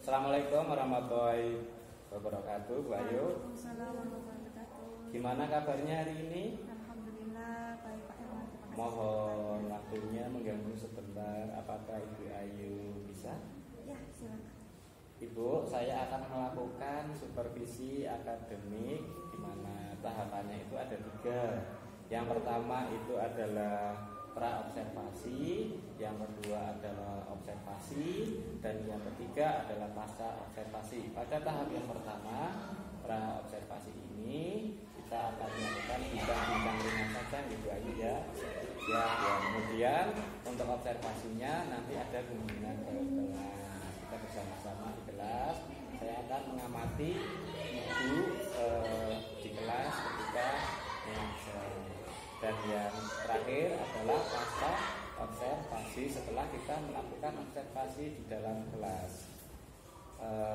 Assalamualaikum warahmatullahi wabarakatuh, Bu Ayu. Waalaikumsalam warahmatullahi wabarakatuh. Gimana kabarnya hari ini? Alhamdulillah baik Pak Irwan. Terima kasih. Mohon waktunya mengganggu sebentar. Apakah Ibu Ayu bisa? Ya, silakan. Ibu, saya akan melakukan supervisi akademik di mana tahapannya itu ada 3. Yang pertama itu adalah pra-observasi, yang kedua adalah observasi, dan yang ketiga adalah pasca observasi. Pada tahap yang pertama, pra-observasi ini kita akan melakukan bincang-bincang ringan saja, Ibu Ayu ya. Ya, kemudian untuk observasinya nanti ada kunjungan ke kelas. Kita bersama-sama di kelas. Saya akan mengamati Ibu di kelas ketika mengajar. Dan yang terakhir adalah pasca observasi setelah kita melakukan observasi di dalam kelas.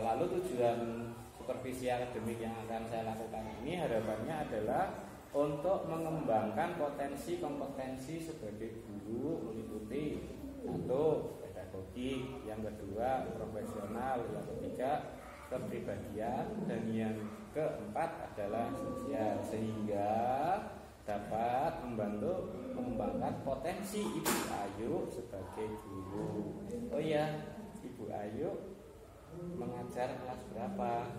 Lalu tujuan supervisi akademik yang akan saya lakukan ini harapannya adalah untuk mengembangkan potensi kompetensi sebagai guru meliputi 1. Pedagogik, yang kedua profesional, yang ketiga kepribadian, dan yang keempat adalah sosial, sehingga dapat membantu mengembangkan potensi Ibu Ayu sebagai guru. Oh iya, Ibu Ayu mengajar kelas berapa?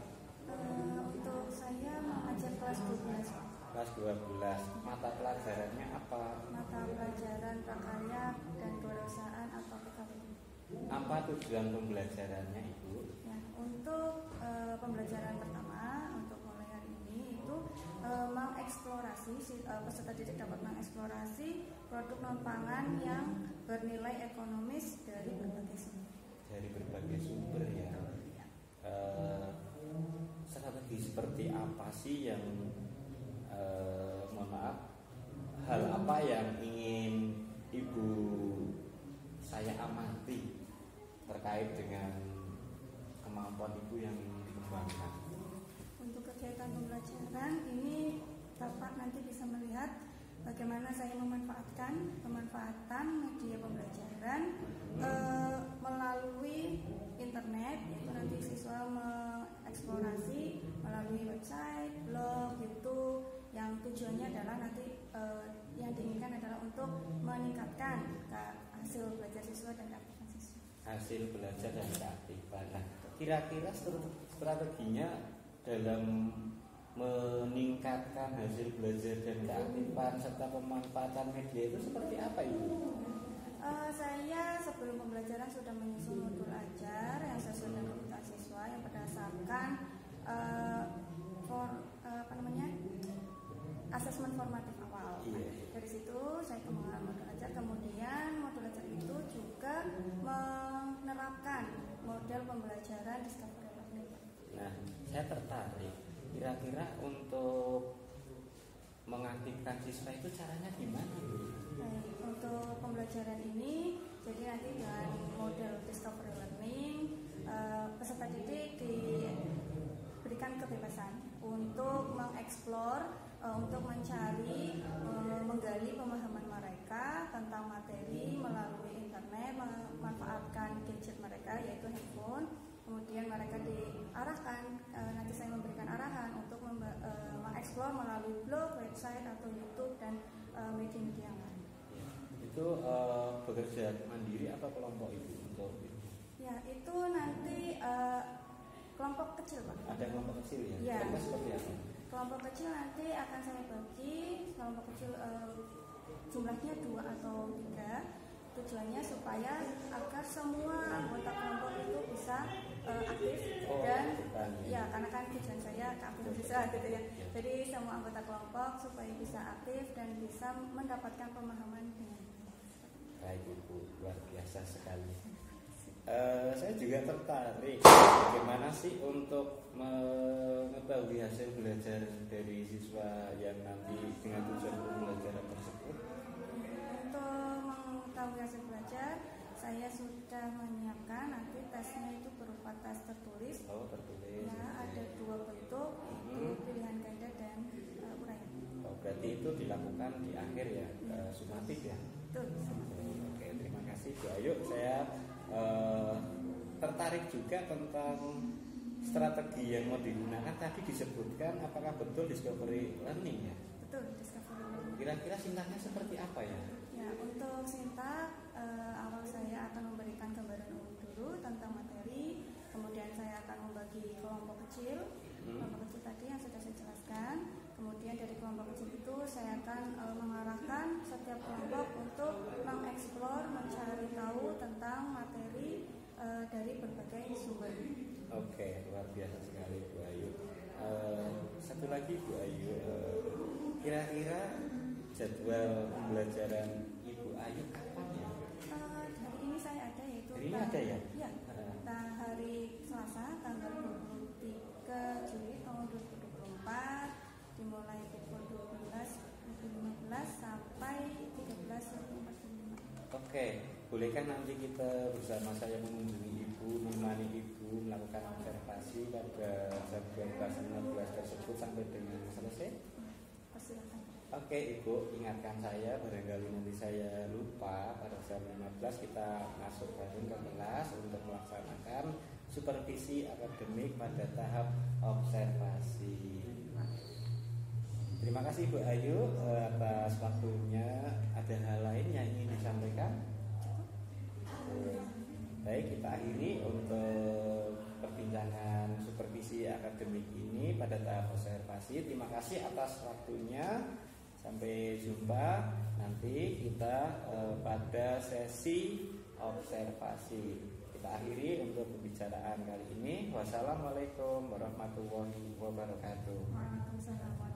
Untuk saya mengajar kelas 12. Kelas 12. Mata pelajarannya apa? Mata pelajaran prakarya dan kewirausahaan atau PKWI. Apa tujuan pembelajarannya, Ibu? Ya, untuk pembelajaran pertama untuk mulai hari ini itu mengeksplorasi peserta didik dapat mengeksplorasi produk non pangan yang bernilai ekonomis dari berbagai sumber. Dari berbagai sumber ya. Strategi seperti apa sih yang mohon maaf, hal apa yang ingin Ibu saya amati terkait dengan kemampuan Ibu yang ingin dikembangkan? Untuk kegiatan pembelajaran ini Bapak nanti bisa melihat bagaimana saya pemanfaatan media pembelajaran melalui internet, yaitu nanti siswa mengeksplorasi melalui website, blog, YouTube, yang tujuannya adalah nanti yang diinginkan adalah untuk meningkatkan hasil belajar siswa dan keaktifan siswa. Hasil belajar dan keaktifan. Nah, kira-kira strateginya dalam meningkatkan hasil belajar dan keaktifan serta pemanfaatan media itu seperti apa, Ibu? Saya sebelum pembelajaran sudah menyusun modul ajar yang sesuai dengan kebutuhan siswa yang berdasarkan asesmen formatif awal. Dari situ saya kembangkan modul ajar, kemudian modul ajar itu juga menerapkan model pembelajaran discovery learning. Nah, saya tertarik. Kira-kira untuk mengaktifkan siswa itu caranya gimana, Bu? Baik, untuk pembelajaran ini jadi nanti dengan model discovery learning, peserta didik diberikan kebebasan untuk mengeksplor, untuk mencari, menggali pemahaman mereka tentang materi melalui internet, memanfaatkan gadget mereka yaitu handphone. Kemudian mereka diarahkan, nanti saya memberikan arahan untuk mengeksplor melalui blog, website atau YouTube dan media-media lain. Itu bekerja mandiri atau kelompok Ibu untuk itu? Ya, itu nanti kelompok kecil, Pak. Ada kelompok kecil ya? Ya. Kelompok seperti apa? Kelompok kecil nanti akan saya bagi kelompok kecil jumlahnya 2 atau 3. Tujuannya supaya agar semua anggota kelompok itu bisa aktif dan ya, karena kan tujuan saya keaktifan siswa gitu ya. Jadi semua anggota kelompok supaya bisa aktif dan bisa mendapatkan pemahaman dengan baik, Ibu, luar biasa sekali. Saya juga tertarik bagaimana sih untuk mengetahui hasil belajar dari siswa yang nanti dengan tujuan pembelajaran tersebut. Untuk mengetahui hasil belajar, saya sudah menyiapkan nanti tesnya itu berupa tes tertulis. Oh, tertulis. Ya, ada 2 bentuk, itu pilihan ganda dan uraian. Oh, berarti itu dilakukan di akhir ya, sumatif ya. Betul. Oke, terima kasih Bu Ayu. Saya tertarik juga tentang strategi yang mau digunakan. Tadi disebutkan, apakah betul discovery learning ya? Betul, discovery learning. Kira-kira sintaknya seperti apa ya? Ya, untuk sintak awal saya akan memberikan gambaran umum dulu tentang materi, kemudian saya akan membagi kelompok kecil. Kelompok kecil tadi yang sudah saya jelaskan. Kemudian dari kelompok kecil itu saya akan mengarahkan setiap kelompok untuk mengeksplor, mencari tahu tentang materi dari berbagai sumber. Oke, luar biasa sekali Bu Ayu. Satu lagi Bu Ayu, kira-kira jadwal pembelajaran Ibu Ayu kapan ya? Hari ini saya ada, yaitu hari ini ada ya? Ya, hari Selasa tanggal 23 Juli tahun 2024 dimulai pukul 12.15 sampai 13.45. Oke, bolehkah nanti kita bersama saya mengunjungi Ibu, menemani Ibu melakukan observasi pada jam 12.15 tersebut sampai dengan selesai? Persilakan. Oke Ibu, ingatkan saya, barangkali nanti saya lupa, pada jam 15 kita masuk bareng ke kelas untuk melaksanakan supervisi akademik pada tahap observasi. Terima kasih Bu Ayu atas waktunya. Ada hal lain yang ingin disampaikan? Baik, kita akhiri untuk perbincangan supervisi akademik ini pada tahap observasi. Terima kasih atas waktunya. Sampai jumpa nanti kita pada sesi observasi. Kita akhiri untuk pembicaraan kali ini. Wassalamualaikum warahmatullahi wabarakatuh. Waalaikumsalam warahmatullahi wabarakatuh.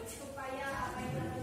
Supaya apa yang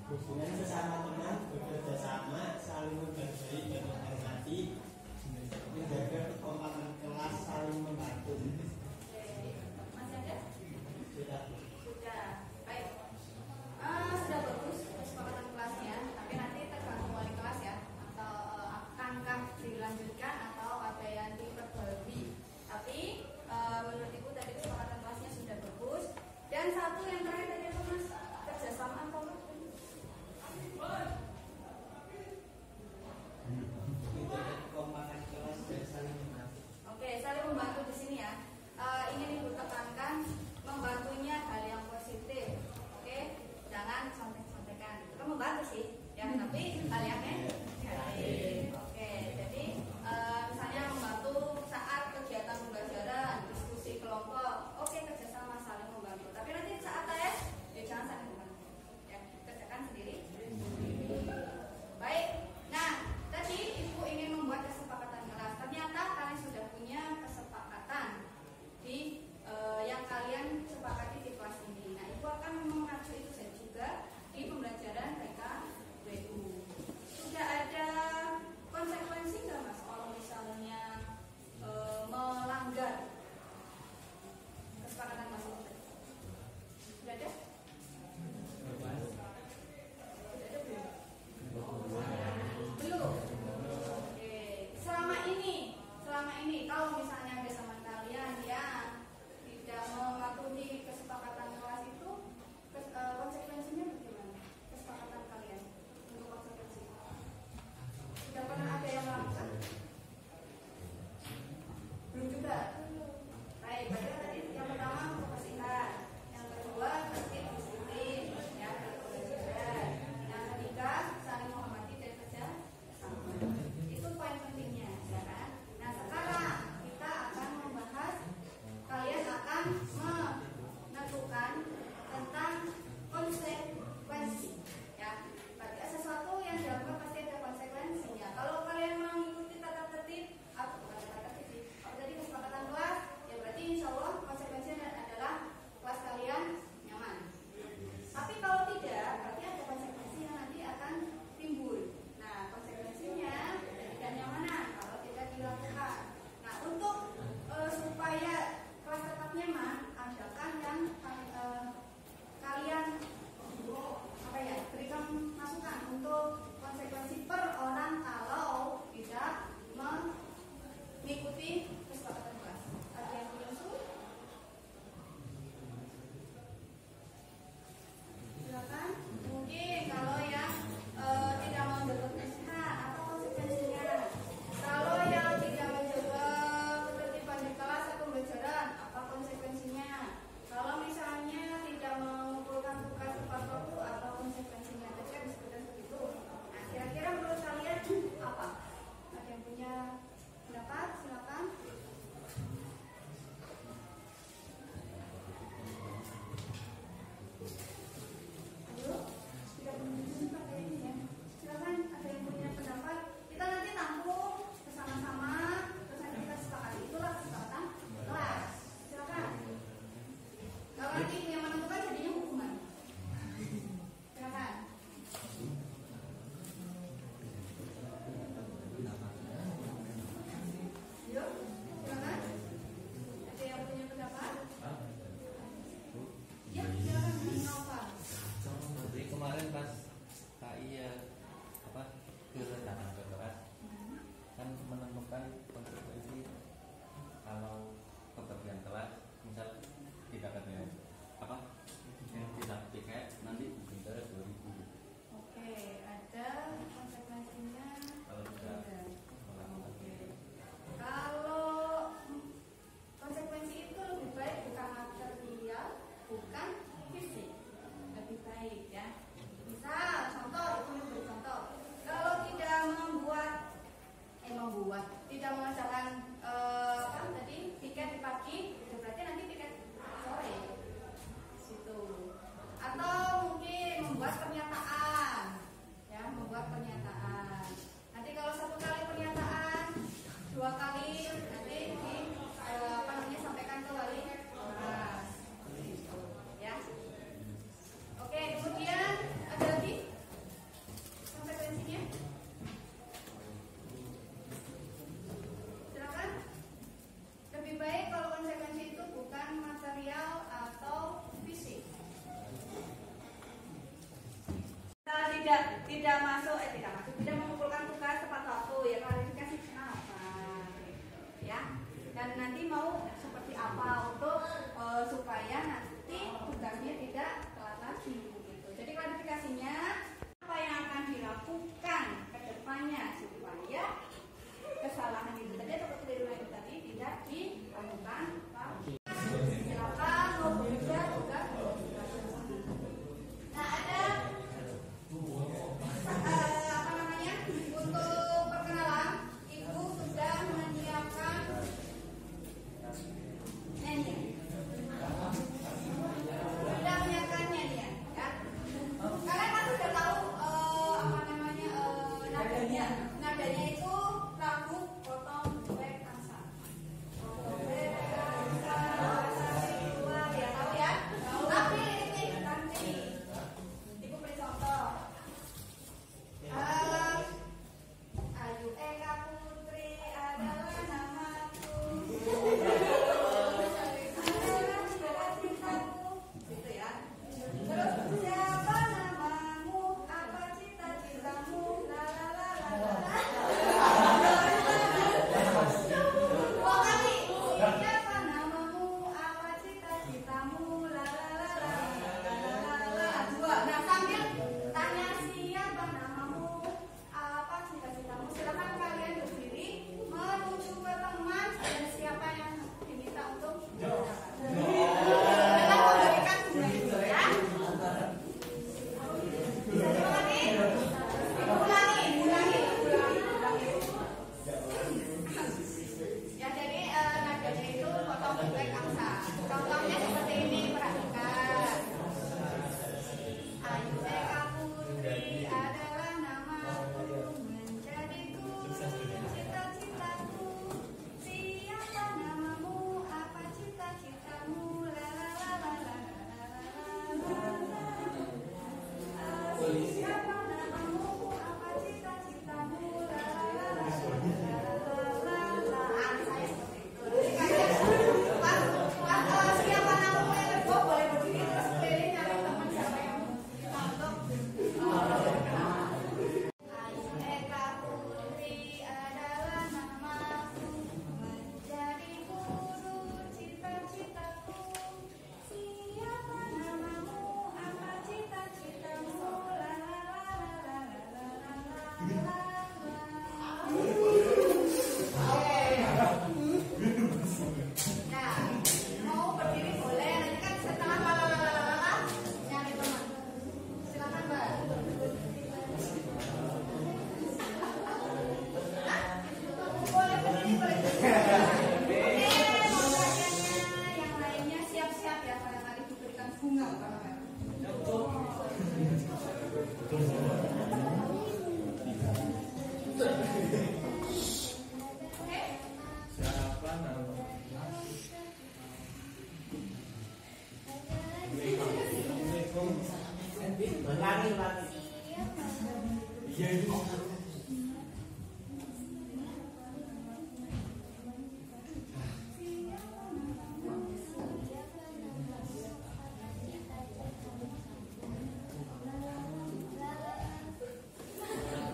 hubungan sesama teman, bekerja sama, saling menghargai dan menghormati, menjaga kekompakan kelas, saling membantu. Masih ada? Sudah. Sudah. Baik. Sudah bagus kesepakatan kelasnya, tapi nanti tergantung wali kelas ya, atau akankah dilanjutkan atau ada yang diperbarui. Tapi menurut Ibu tadi kesepakatan kelasnya sudah bagus. Dan satu yang terakhir tadi apa Mas? Kerjasama atau apa? Menjaga kekompakan kelas dan saling membantu. Oke, saling membantu di sini ya. Ingin Ibu tekankan membantunya hal yang positif. Oke, jangan contek-contekan. Itu kan membantu sih, ya. Tapi hal yang negatif. Oke, jadi misalnya membantu saat kegiatan pembelajaran, diskusi kelompok. Oke, kerjasama saling membantu. Tapi nanti saat tes, ya jangan saling membantu. Ya, kerjakan sendiri. Baik. Nah, tadi Ibu ingin membuat kesepakatan kelas. Ternyata kalian sudah punya kesepakatan di yang kalian sepakati di kelas ini. Nah, Ibu akan mengacu itu juga di pembelajaran PKWU. Sudah ada konsekuensi nggak Mas kalau misalnya melanggar kesepakatan Mas itu? Sudah ada? Sudah ada belum? Belum. Oke. Selama ini kalau misalnya ada sama kalian yang tidak mematuhi kesepakatan kelas itu, konsekuensinya bagaimana? Kesepakatan kalian untuk konsekuensi. Sudah pernah ada yang melakukan? Belum juga. Baik, berarti tadi yang pertama membersihkan, yang kedua tertib disiplin, ya, pelajaran. Yang ketiga saling menghormati dan kerja sama. Itu poin pentingnya, ya kan? Nah, sekarang kita akan membahas, kalian akan menentukan tentang konsekuensi, ya. Berarti sesuatu yang dilakukan pasti ada konsekuensinya. Kalau kalian mengikuti tata tertib, atau bukan tata tertib sih, kalau tadi kesepakatan kelas, ya berarti insya Allah konsekuensinya adalah kelas kalian nyaman. Tapi kalau tidak, berarti ada konsekuensi yang nanti akan timbul. Nah, konsekuensinya ketidaknyamanan kalau tidak dilakukan. Nah, untuk supaya kelas tetap nyaman, adakan yang kalian berikan masukan untuk konsekuensi per orang kalau tidak mengikuti kesepakatan kelas. Ada yang punya usul? Silakan. Mungkin kalau yang tidak mau menjaga kebersihan apa konsekuensinya? Kalau yang tidak menjaga ketertiban di kelas atau pembelajaran apa konsekuensinya? Kalau misalnya tidak mengumpulkan tugas tepat waktu apa konsekuensinya? Tadi kan disebutkan begitu. Nah, kira-kira menurut kalian apa? Ada yang punya pendapat? Silakan. Ayo, tidak menunjukkan pakai ini ya. Silakan, ada yang punya pendapat. Kita nanti tampung bersama-sama, terus nanti kita sepakati. Itulah kesepakatan kelas. Silakan. Kalau nanti yang menentukan jadinya hukuman. Silakan. Yuk, silakan. Ada yang punya pendapat? Ya, silakan Nova. Jadi kemarin pas KI kedatangan ke kelas kan menentukan konsekuensi kalau kepergian kelas misal tidak ada yang tidak tiket nanti denda 2.000 Oke, ada konsekuensinya. kalau tidak Ada. melakukan Oke. Kalau konsekuensi itu lebih baik bukan material, bukan fisik, lebih baik ya. Misal contoh, itu beri contoh. Kalau tidak tidak mengerjakan tiket di pagi, itu berarti nanti tiket sore. Situ. Atau mungkin membuat pernyataan, ya, membuat pernyataan. Nanti kalau satu kali pernyataan, 2 kali nanti sampaikan ke wali kelas. Gitu, ya. Oke, kemudian ada lagi tidak mengumpulkan tugas tepat waktu, ya klarifikasi kenapa, ya. Dan nanti mau seperti apa untuk supaya nanti tugasnya tidak telat lagi, gitu. Jadi klarifikasinya apa yang akan dilakukan ke depannya supaya kesalahan itu tadi atau kekeliruan itu tadi tidak dilakukan lagi. Silakan mau bekerja tugas. Nah, ada apa namanya, untuk perkenalan Ibu sudah menyiapkan nyanyi, sudah menyiapkan nyanyi, ya. Kalian kan sudah tahu apa namanya nadanya itu lagu potong bebek angsa. Potong bebek angsa dua, ya tahu ya. Tapi ini nanti Ibu beri contoh. Ayu Eka Putri adalah namaku. Adalah cintaku, gitu ya. Terus siapa namamu? Apa cita-citamu? La la la la la. Dua kali. Siapa namamu? Apa cita-citamu? La la la la. Dua. Nah, sambil tanya siapa namamu, apa cita-citamu, silakan kalian berdiri menuju ke teman dan siapa yang diminta untuk kita memberikan bunga itu, ya. Bisa diulangi? Ulangi. Ya, jadi nadanya itu potong bebek angsa. Contohnya seperti ini, perhatikan. Ayu Eka Putri adalah namaku, menjadi guru cita-citaku. Siapa namamu? Apa cita-citamu? La la la la la la la. Siapa namamu? Apa cita-citamu? La la la la la la. Saya seperti itu. Pas siapa namamu yang kedua boleh berdiri terus keliling nyari teman siapa yang Ayu Eka Putri adalah namaku, menjadi guru cita-citaku. Siapa namamu? Apa cita-citamu? La la la la la la la. Nah, mau berdiri boleh, nanti kan setelah la nyari teman. Silakan, Mbak. Boleh berdiri, boleh berdiri. Oke, mau kaliannya yang lainnya siap-siap ya, barangkali diberikan bunga barangkali. Oke. Siapa namanya?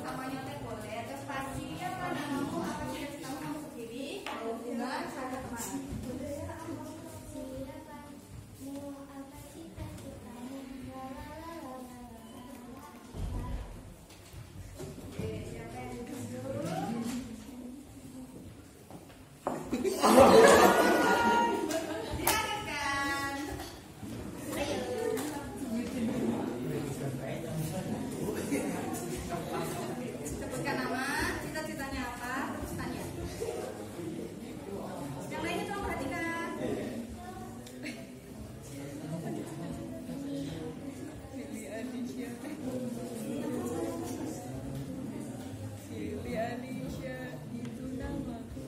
Namanya teh boleh, terus pasti apa namamu, apa cita-citamu, kamu sendiri, mau bunga, saya teman. Oke, siapa yang duduk dulu? Dilanjutkan. Ayo. Sebutkan nama, cita-citanya apa, terus tanya. Yang lainnya tolong perhatikan. Sili Anisha itu namaku.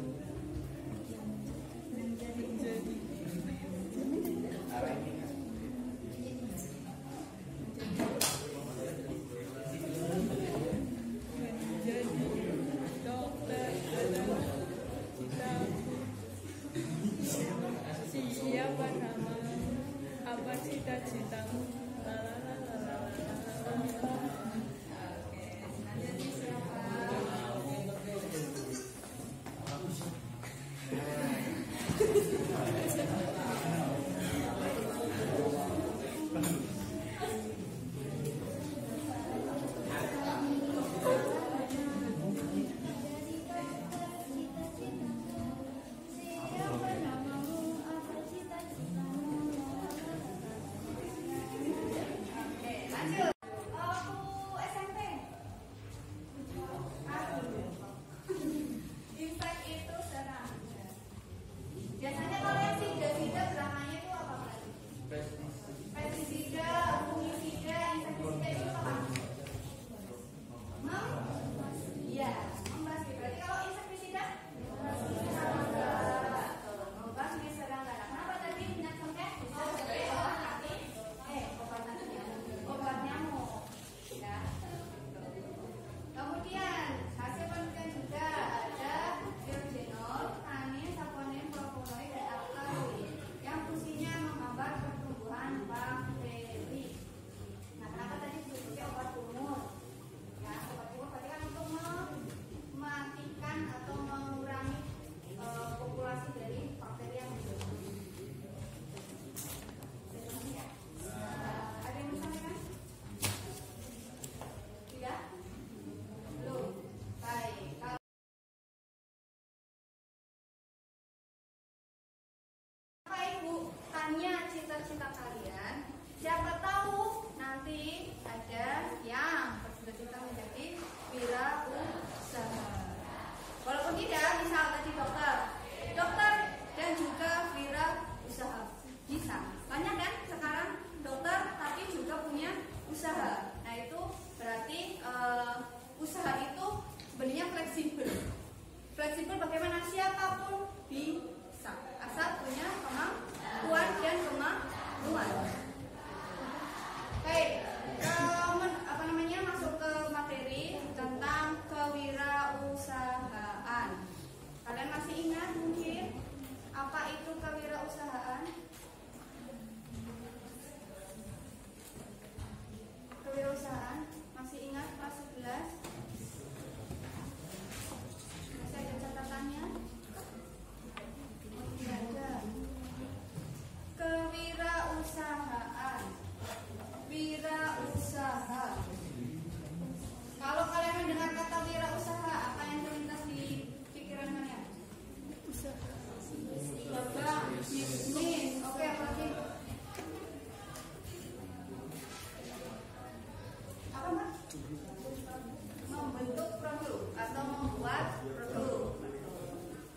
membentuk produk atau membuat produk.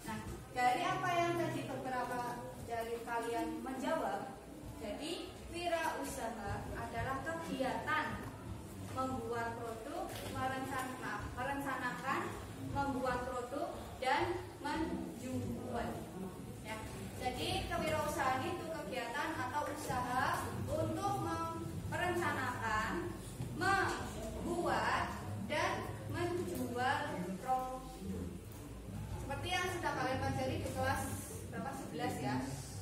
Nah, dari apa yang tadi beberapa dari kalian menjawab, jadi wirausaha adalah kegiatan membuat produk, merencanakan membuat produk dan menjual. Ya. Jadi kewirausahaan itu kegiatan atau usaha untuk merencanakan, membuat dan menjual produk. Seperti yang sudah kalian pelajari di kelas berapa 11 ya,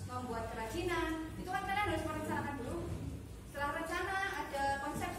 membuat kerajinan. Itu kan kalian harus merencanakan dulu. Setelah rencana ada konsep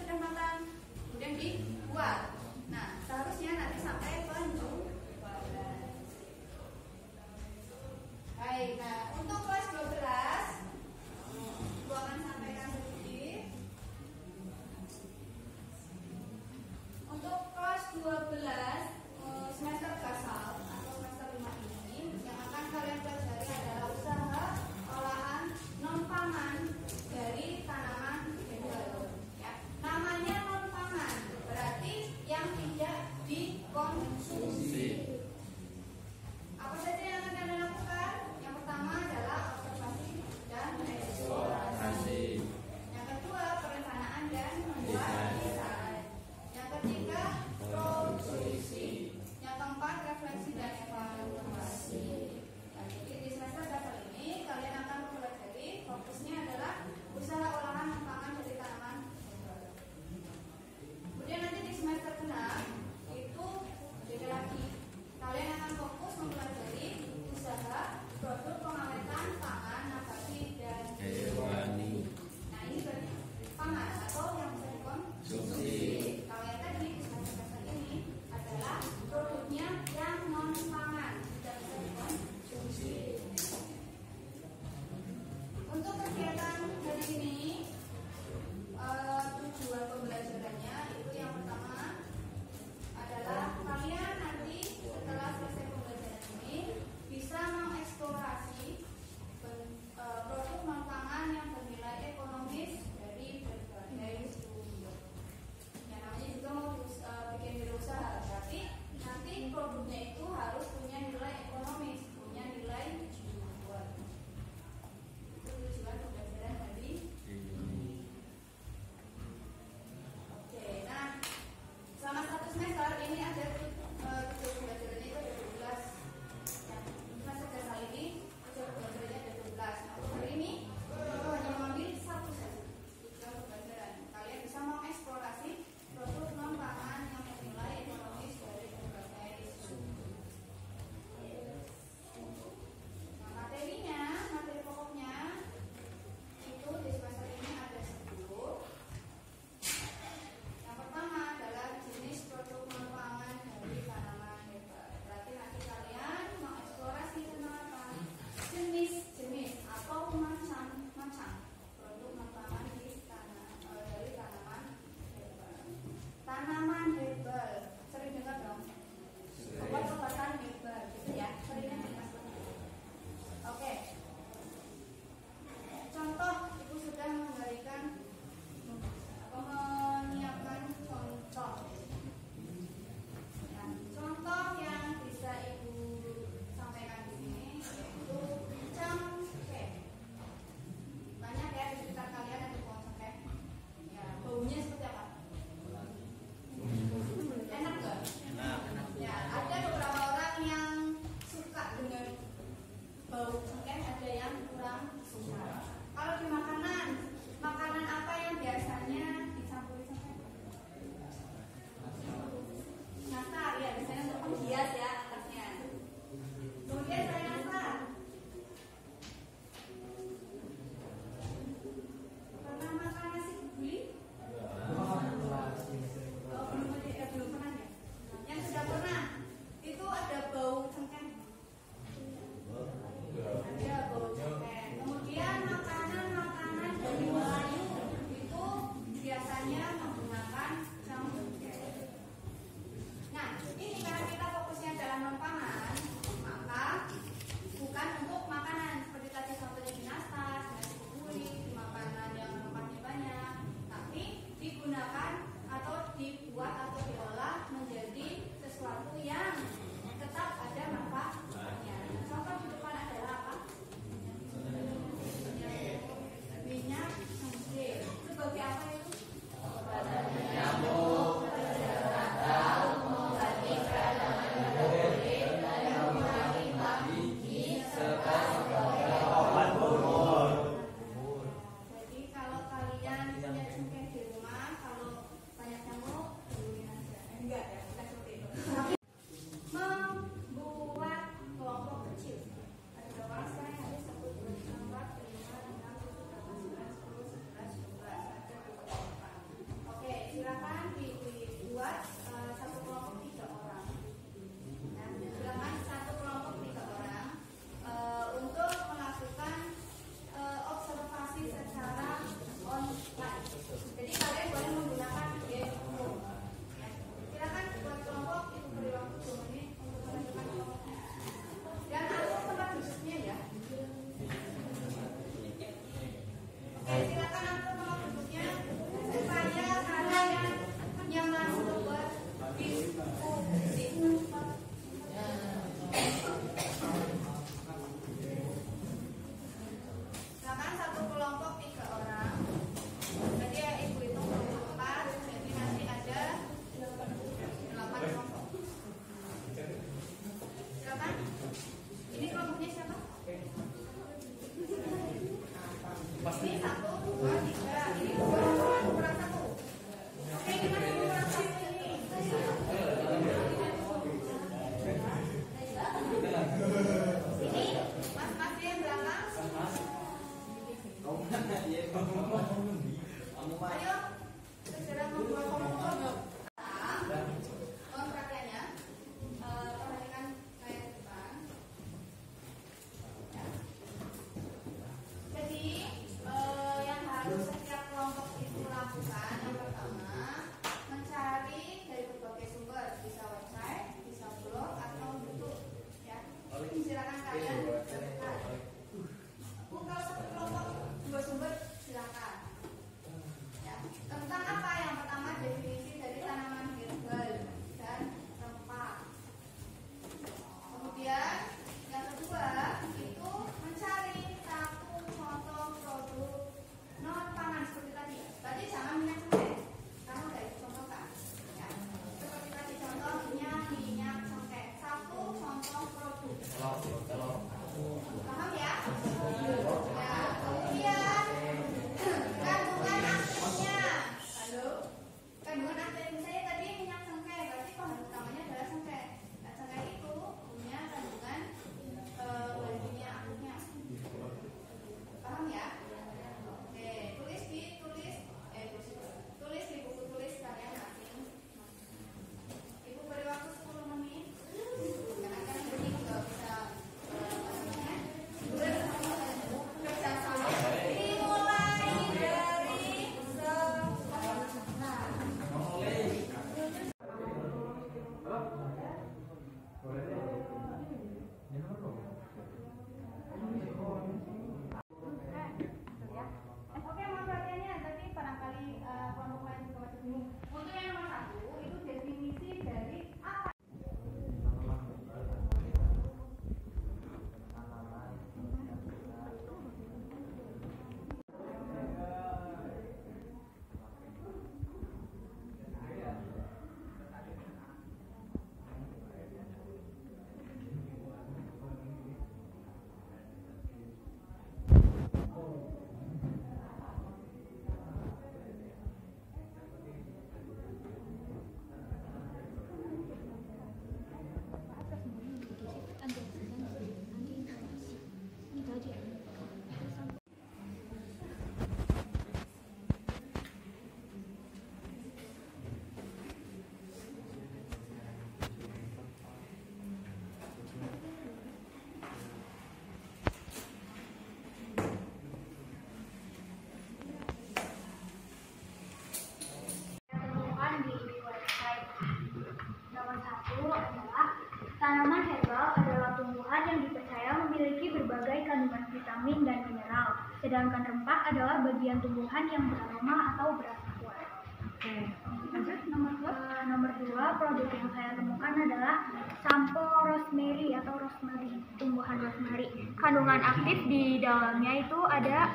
Tanaman herbal adalah tumbuhan yang dipercaya memiliki berbagai kandungan vitamin dan mineral, sedangkan rempah adalah bagian tumbuhan yang beraroma atau berasa kuat. Oke, lanjut nomor 2. Nomor 2, produk yang saya temukan adalah sampo rosemary atau rosemary, tumbuhan rosemary. Kandungan aktif di dalamnya itu ada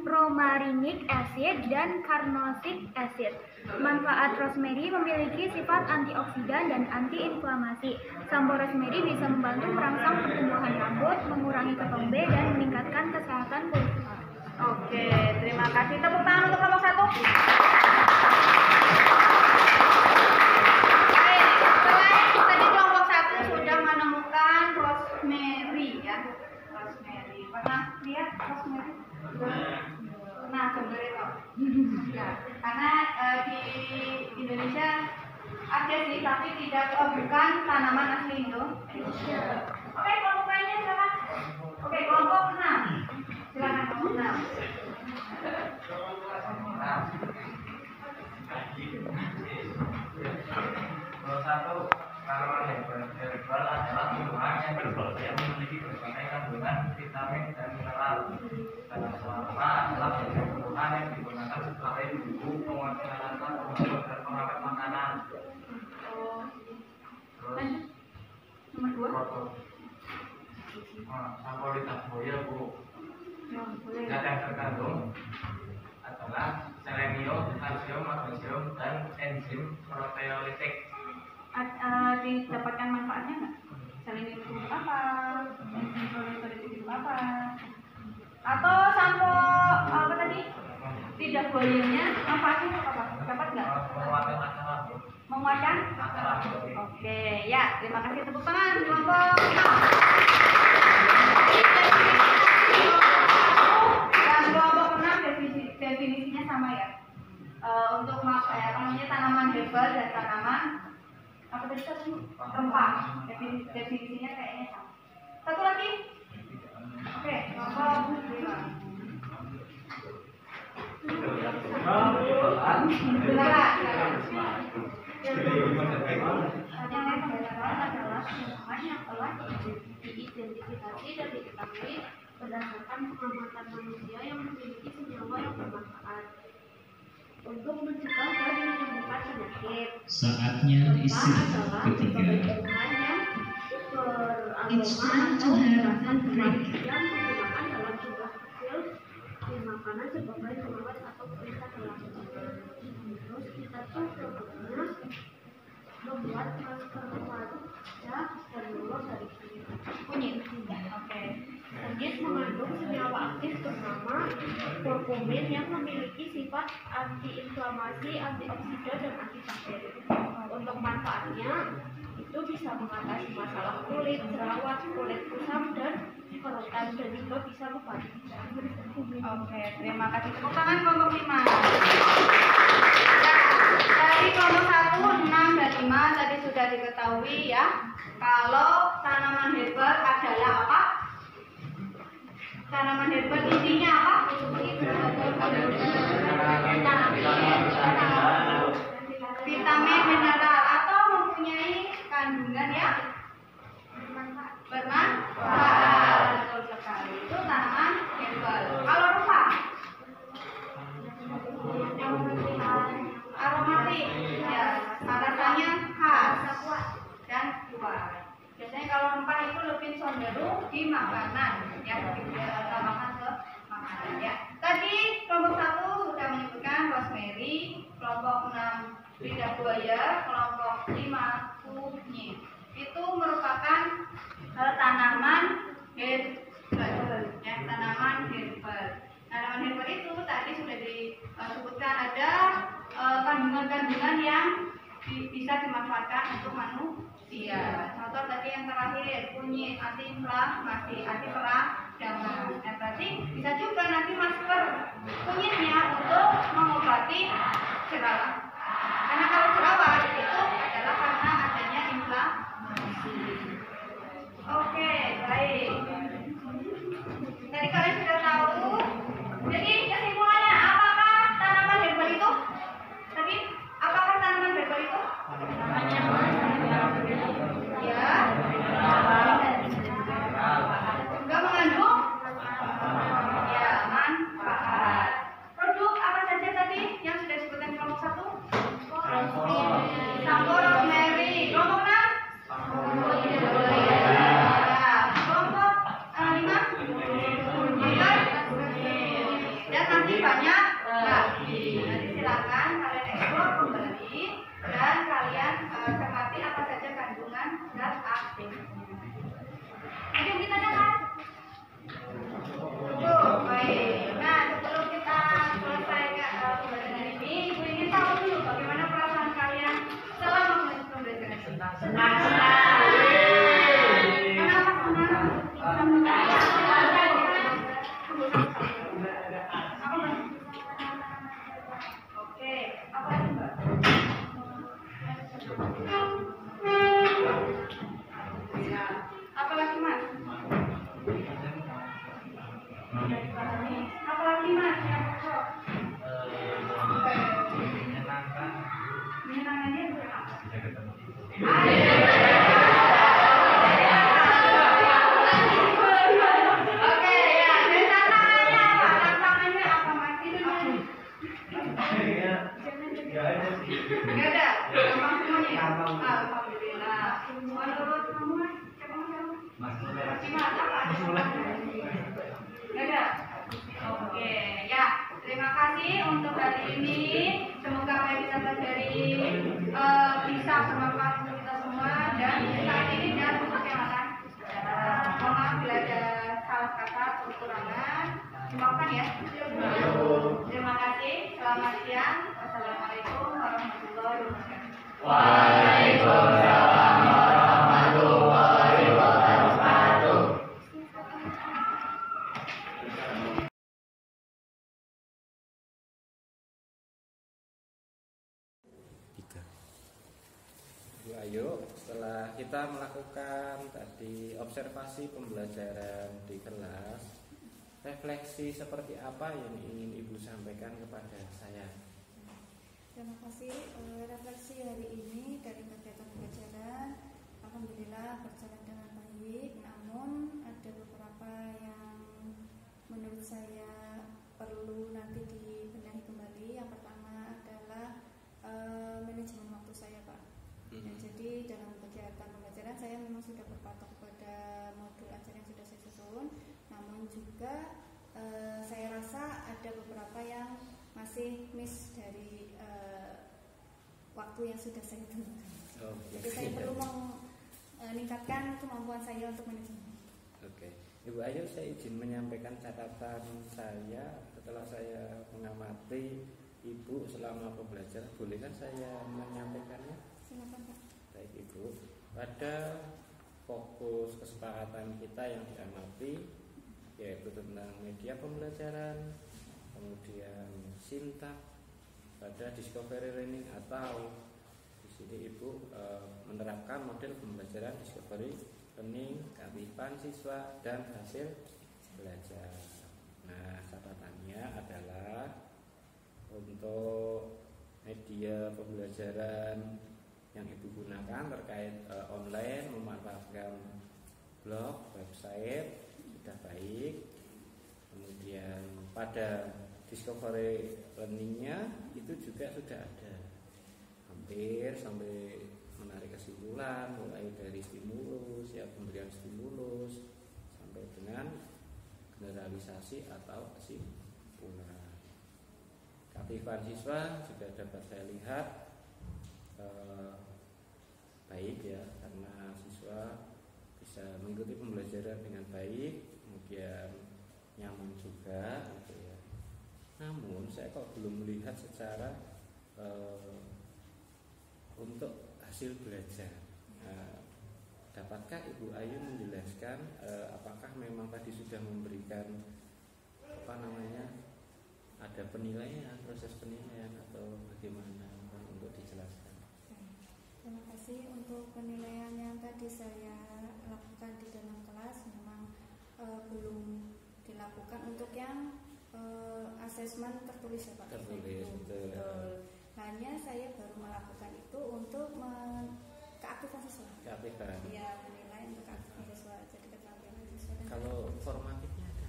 romarinic acid dan carnosic acid. Manfaat rosemary memiliki sifat antioksidan dan antiinflamasi. Sampo rosemary bisa membantu merangsang pertumbuhan rambut, mengurangi ketombe, dan meningkatkan kesehatan kulit. Oke, terima kasih. Tepuk tangan untuk kelompok 1. Baik, selain tadi kelompok 1 sudah menemukan rosemary ya. Rosemary. Pernah lihat rosemary? Nah, sebenarnya itu. Ya, karena di Indonesia ada sih, tapi tidak bukan tanaman asli Indo. Oke, kelompok lainnya silakan. Oke, kelompok 6. Silakan kelompok 6. Nomor 1, tanaman herbal adalah tumbuhan yang memiliki berbagai kandungan vitamin dan mineral. Tanaman herbal adalah bagian tumbuhan yang digunakan sebagai bumbu penguat rasa, pembentuk dan pengawet makanan. Terus Nomor 2. produk sampo lidah buaya, Bu. Ya, boleh. Zat yang terkandung adalah selenium, kalsium, magnesium, dan enzim proteolitik. Didapatkan manfaatnya nggak? Selenium itu untuk apa? Enzim itu apa? Atau sampo apa tadi? Lidah buayanya manfaatnya untuk apa? Dapat nggak? Menguatkan rasa rambut. Menguatkan? Rasa rambut. Oke, ya, terima kasih, tepuk tangan kelompok 6. Dan kelompok 6 definisinya sama ya. Untuk tanaman herbal dan tanaman apa tadi tadi? Rempah. Definisinya kayaknya sama. Satu lagi. Oke, kelompok 5. Tanaman yang telah diidentifikasi dan diketahui berdasarkan pengamatan manusia yang memiliki senyawa yang bermanfaat untuk mencegah dan menyembuhkan penyakit. Saatnya isi ketiga. Tumbuhan yang It's beraroma time to atau have berasa a break. yang digunakan dalam jumlah kecil di makanan sebagai pengawet atau perintah alami. Terus kita tuh contohnya membuat masker wajah dan mulut dari kunyit. Oke. Kunyit mengandung senyawa aktif bernama kurkumin yang memiliki sifat antiinflamasi, antioksidan, dan antibakteri. Untuk manfaatnya itu bisa mengatasi masalah kulit, jerawat, kulit kusam, dan kerutan, dan juga bisa membantu. Oke, terima kasih. Tepuk tangan kelompok 5. Dari kelompok 1, 6, dan 5 tadi sudah diketahui ya. Kalau tanaman herbal adalah apa? Tanaman herbal intinya apa? Vitamin, mineral, atau mempunyai kandungan yang bermanfaat. Betul sekali. Itu tanaman herbal. Kalau rempah, aromatik, ya, rasanya khas dan kuat. Biasanya kalau rempah itu lebih cenderung di makanan, ya, ditambahkan ke makanan, ya. Tadi kelompok 1 sudah menyebutkan rosemary, kelompok 6 lidah buaya, kelompok 5 kunyit. Itu merupakan tanaman herbal, ya, tanaman herbal. Tanaman herbal itu tadi sudah disebutkan ada kandungan-kandungan yang bisa dimanfaatkan untuk manusia. Contoh tadi yang terakhir, kunyit, antiinflamasi, anti peradangan. Berarti bisa juga nanti masker kunyitnya untuk mengobati jerawat. Karena kalau jerawat itu adalah karena adanya inflamasi. Oke, baik. Tadi kalian sudah tahu. Jadi kesimpulannya, apakah tanaman herbal itu? Tadi, apakah tanaman herbal itu? Ya, tangannya berapa? Bisa ketemu. Oke, ya. Dan tantangannya apa? Tantangannya apa, Mas? Itu dulu. Nggak ada. Gampang semuanya ya? Alhamdulillah. Menurut kamu, Mas? Siapa Mas? Mas apa? Nggak ada. Oke, ya. Terima kasih untuk hari ini. Semoga apa yang kita pelajari bisa bermanfaat untuk kita semua. Dan saat ini jangan lupa makan. Mohon maaf bila ada salah kata atau kekurangan. Dimaafkan ya. Terima kasih. Selamat siang. Wassalamualaikum warahmatullahi wabarakatuh. Waalaikumsalam warahmatullahi wabarakatuh. Bu Ayu, setelah kita melakukan tadi observasi pembelajaran di kelas, refleksi seperti apa yang ingin Ibu sampaikan kepada saya? Terima kasih. Refleksi hari ini dari kegiatan pembelajaran, alhamdulillah berjalan dengan baik. Namun ada beberapa yang menurut saya perlu nanti dibenahi kembali. Yang pertama adalah manajemen waktu saya, Pak. Jadi dalam kegiatan pembelajaran saya memang sudah berpatok pada modul ajar yang sudah saya susun. Namun juga saya rasa ada beberapa yang masih miss dari waktu yang sudah saya tentukan. Jadi saya perlu meningkatkan kemampuan saya untuk manajemen. Oke, Ibu Ayu, saya izin menyampaikan catatan saya setelah saya mengamati Ibu selama pembelajaran. Boleh kan saya menyampaikannya? Silakan, Pak. Baik Ibu, pada fokus kesepakatan kita yang diamati yaitu tentang media pembelajaran, kemudian sintak pada discovery learning, atau di sini Ibu menerapkan model pembelajaran discovery learning, kearifan siswa dan hasil belajar. Nah, catatannya adalah untuk media pembelajaran yang Ibu gunakan terkait online, memanfaatkan blog, website sudah baik. Kemudian pada discovery learningnya itu juga sudah ada, hampir sampai menarik kesimpulan, mulai dari stimulus, ya pemberian stimulus sampai dengan generalisasi atau kesimpulan. Keaktifan siswa juga dapat saya lihat baik ya, karena siswa bisa mengikuti pembelajaran dengan baik, kemudian nyaman juga gitu ya. Namun saya kok belum melihat secara untuk hasil belajar. Dapatkah Ibu Ayu menjelaskan apakah memang tadi sudah memberikan ada penilaian, proses penilaian atau bagaimana untuk dijelaskan? Terima kasih. Untuk penilaian yang tadi saya lakukan di dalam kelas memang belum dilakukan untuk yang asesmen tertulis ya Pak. Tertulis, betul. Hanya saya baru melakukan itu untuk keaktifan siswa. Keaktifan. Ya, penilaian untuk keaktifan siswa. Jadi keterampilan siswa. Kalau formatifnya ada?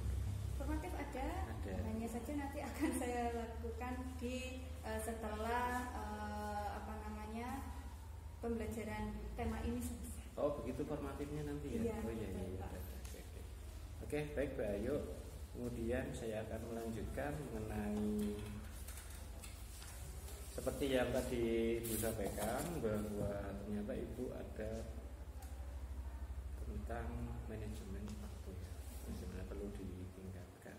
Formatif ada. Hanya saja nanti akan saya lakukan di setelah pembelajaran tema ini selesai. Oh, begitu formatifnya nanti ya? Iya, oh iya. Oke, baik Mbak Ayu. Kemudian saya akan melanjutkan mengenai seperti yang tadi Ibu sampaikan bahwa ternyata Ibu ada tentang manajemen waktu ya, sebenarnya perlu ditingkatkan.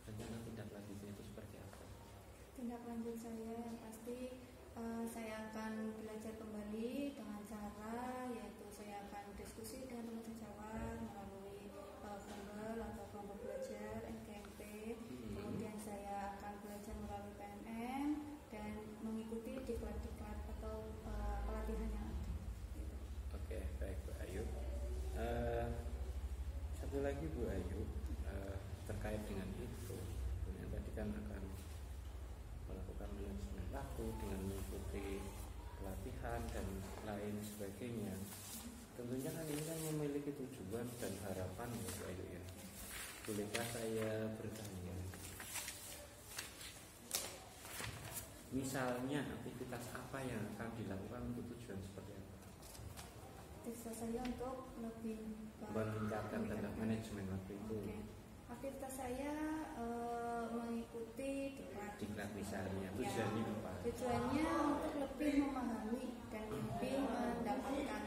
Rencana tindak lanjutnya itu seperti apa? Tindak lanjut saya yang pasti saya akan belajar kembali dengan cara yaitu saya akan diskusi dengan teman sejawat melalui Google atau kelompok belajar NKMP. Kemudian saya akan belajar melalui PNM dan mengikuti diklat-diklat atau pelatihan yang ada. Gitu. Oke, baik Bu Ayu. Satu lagi Bu Ayu terkait dengan itu, yang tadi kan akan melakukan manajemen waktu dengan mengikuti dan harapan ya Bu Ayu ya. Bolehkah saya bertanya? Misalnya aktivitas apa yang akan dilakukan untuk tujuan seperti apa? Aktivitas saya untuk lebih Meningkatkan tentang manajemen waktu itu. Oke. Aktivitas saya mengikuti Diklat misalnya, tujuannya apa? Tujuannya untuk lebih memahami dan lebih mendapatkan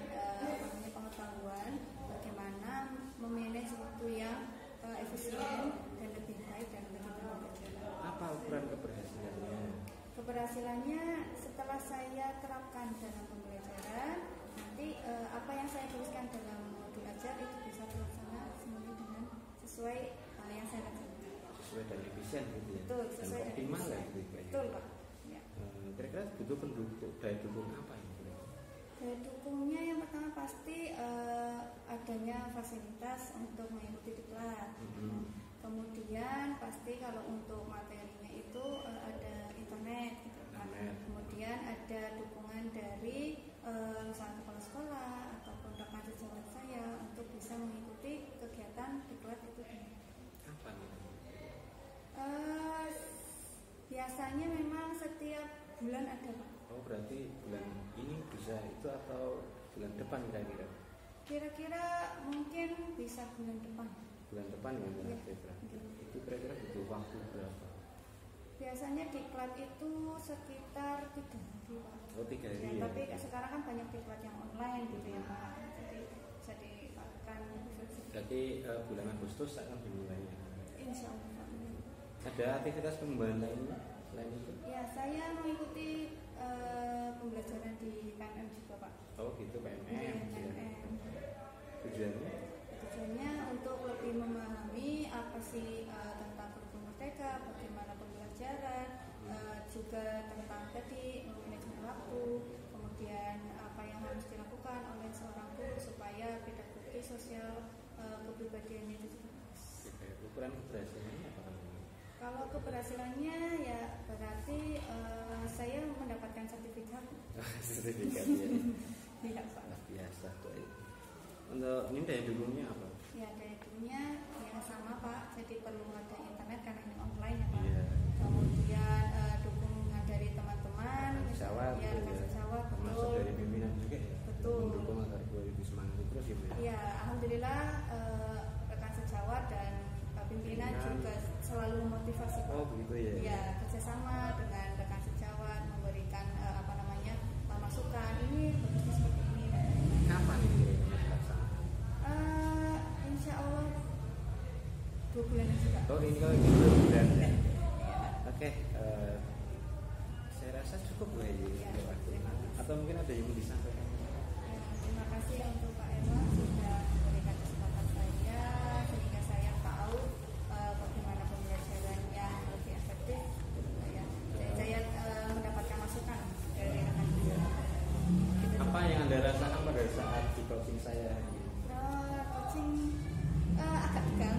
pengetahuan bagaimana memanage waktu yang efisien dan lebih baik dan lebih berkelanjutan. Apa ukuran keberhasilannya? Keberhasilannya setelah saya terapkan dalam pembelajaran, nanti apa yang saya tuliskan dalam modul ajar itu bisa terlaksana semuanya dengan sesuai yang saya lakukan. Sesuai dan efisien gitu ya. Betul, dan sesuai dan optimal efisien. lah gitu ya. Betul Pak. Ya. Kira-kira butuh pendukung, daya dukung apa ini? Daya dukungnya yang pertama pasti adanya fasilitas untuk mengikuti diklat. Kemudian pasti kalau untuk materinya itu ada internet gitu kan. Kemudian ada dukungan dari misalnya kepala sekolah ataupun rekan sejawat saya untuk bisa mengikuti kegiatan diklat itu. Kapan? Biasanya memang setiap bulan ada Pak. Oh berarti bulan ini bisa itu atau bulan depan kira-kira? Kira-kira mungkin bisa bulan depan. Bulan depan ya Ya. kira-kira. Itu kira-kira butuh waktu berapa? Biasanya diklat itu sekitar 3 hari Pak. Oh 3 hari Ya, ya. tapi sekarang kan banyak diklat yang online gitu ya Pak. Jadi bisa dilakukan. Berarti bulan Agustus akan dimulai ya. Insya Allah Pak. Ada aktivitas pengembangan lainnya selain itu? Ya saya mengikuti pembelajaran di PMM juga Pak. Oh gitu PMM. Iya, Ya. PMM. Tujuannya? Tujuannya untuk lebih memahami apa sih tentang kurikulum merdeka, bagaimana pembelajaran, juga tentang tadi manajemen waktu, kemudian apa yang harus dilakukan oleh seorang guru supaya pedagogi sosial kepribadiannya itu juga bagus. Oke, ukuran keberhasilannya apa namanya? Kalau keberhasilannya ya berarti saya mendapatkan sertifikat. Sertifikat ya. Iya Pak. Luar biasa tuh. Untuk ini daya dukungnya apa? Ya daya dukungnya yang sama Pak. Jadi perlu ada internet karena ini online ya Pak. Iya. Kemudian dukungan dari teman-teman, Sejawat, ya rekan ya. sejawat, Termasuk betul. dari pimpinan juga ya. Betul. Mendukung agar 2000 semangat terus gitu ya. Ya alhamdulillah rekan sejawat dan pimpinan juga selalu memotivasi Pak. Oh begitu ya. Ya kerjasama dengan rekan sejawat memberikan masukan ini bagusnya seperti ini. Kapan ini dilaksanakan? Insya Allah 2 bulan juga. Oh ini kalau 2 bulan ya. Oke, saya rasa cukup Bu Ayu untuk waktu. Atau mungkin ada yang mau disampaikan? Ya, terima kasih untuk Pak Erwan sudah memberikan kesempatan saya sehingga saya tahu bagaimana pembelajaran yang lebih efektif. Gitu ya. Dan saya mendapatkan masukan dari rekan saya. Apa yang Anda rasakan pada saat di coaching saya? Coaching agak tegang.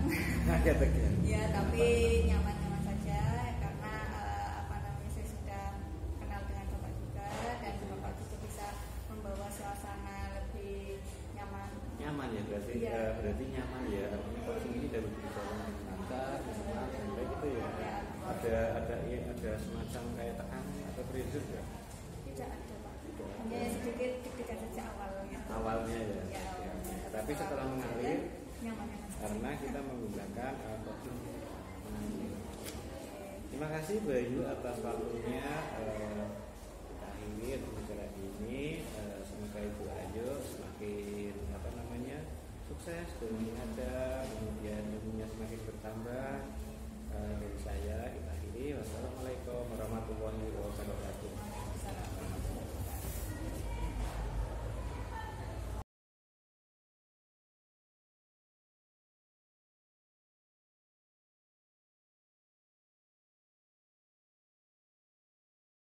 Agak tegang. Ya, tapi nyaman-nyaman saja karena saya sudah kenal dengan Bapak juga dan Bapak juga bisa membawa suasana lebih nyaman. Nyaman ya berarti Iya. berarti nyaman ya. Artinya coaching ini dapat berjalan dengan lancar, semangat dan baik itu ya. Ya. Ada semacam kayak tekanan atau pressure ya? Tidak ada Pak. Hanya sedikit deg-degan saja awalnya. Awalnya ya. Ya, Ya. Tapi setelah mengalir nyaman-nyaman saja. karena kita menggunakan coaching mengalir. Terima kasih Bu Ayu atas waktunya.